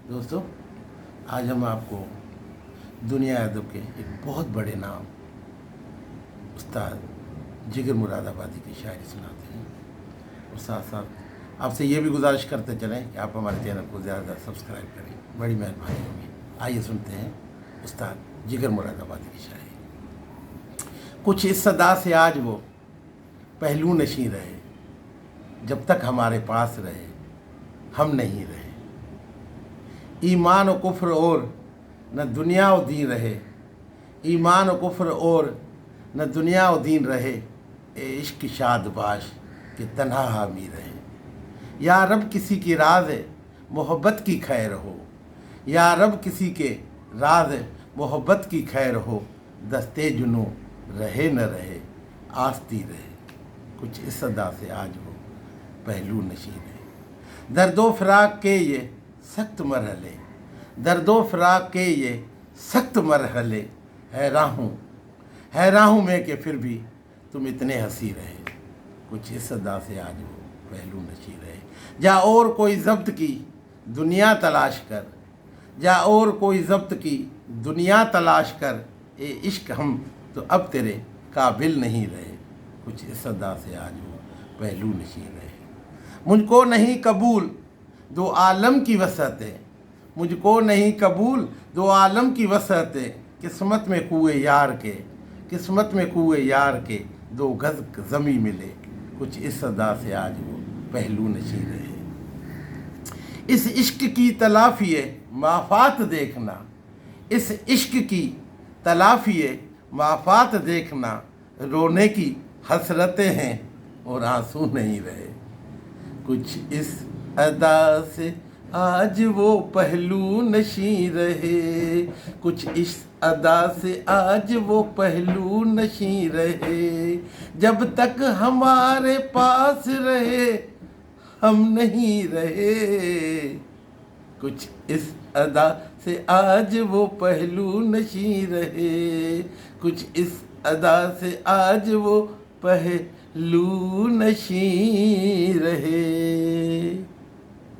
दोस्तों, आज हम आपको दुनिया अदब के एक बहुत बड़े नाम उस्ताद जिगर मुरादाबादी की शायरी सुनाते हैं और साथ साथ आपसे ये भी गुजारिश करते चलें कि आप हमारे चैनल को ज़्यादा ज़्यादा सब्सक्राइब करें, बड़ी मेहरबानी होगी। आइए सुनते हैं उस्ताद जिगर मुरादाबादी की शायरी। कुछ इस सदा से आज वो पहलू नशीं रहे, जब तक हमारे पास रहे हम नहीं रहे। ईमान और कुफ्र और न दुनिया और दीन रहे, ईमान और कुफ्र और न दुनिया और दीन रहे, ए इश्क शादबाश के तन्हा हामी रहे। या रब किसी की राज मोहब्बत की खैर हो, या रब किसी के राज मोहब्बत की खैर हो, दस्ते जुनू रहे न रहे आस्ती रहे। कुछ इस सदा से आज वो पहलू नशीं रहे। दर्दो फराक के ये सख्त मरहले, दर्दो फराक के ये सख्त मरहले, हैरान हूँ मैं कि फिर भी तुम इतने हंसी रहे। कुछ इस सदा से आज वो पहलू नशीं रहे। जा और कोई ज़ब्त की दुनिया तलाश कर, जा और कोई ज़ब्त की दुनिया तलाश कर, ए इश्क हम तो अब तेरे काबिल नहीं रहे। कुछ इस सदा से आज वो पहलू नशीं रहे। मुझको नहीं कबूल दो आलम की वसअतें, मुझको नहीं कबूल दो आलम की वसअतें, किस्मत में कुए यार के, किस्मत में कुए यार के दो गज ज़मी मिले। कुछ इस सदा से आज वो पहलू नशीं रहे। इस इश्क की तलाफ़ी माफ़ात देखना, इस इश्क की तलाफ़ी माफ़ात देखना, रोने की हसरतें हैं और आंसू नहीं रहे। कुछ इस अदा से आज वो पहलू नशीं रहे, कुछ इस अदा से आज वो पहलू नशीं रहे। जब तक हमारे पास रहे हम नहीं रहे। कुछ इस अदा से आज वो पहलू नशीं रहे, कुछ इस अदा से आज वो पहलू नशीं रहे।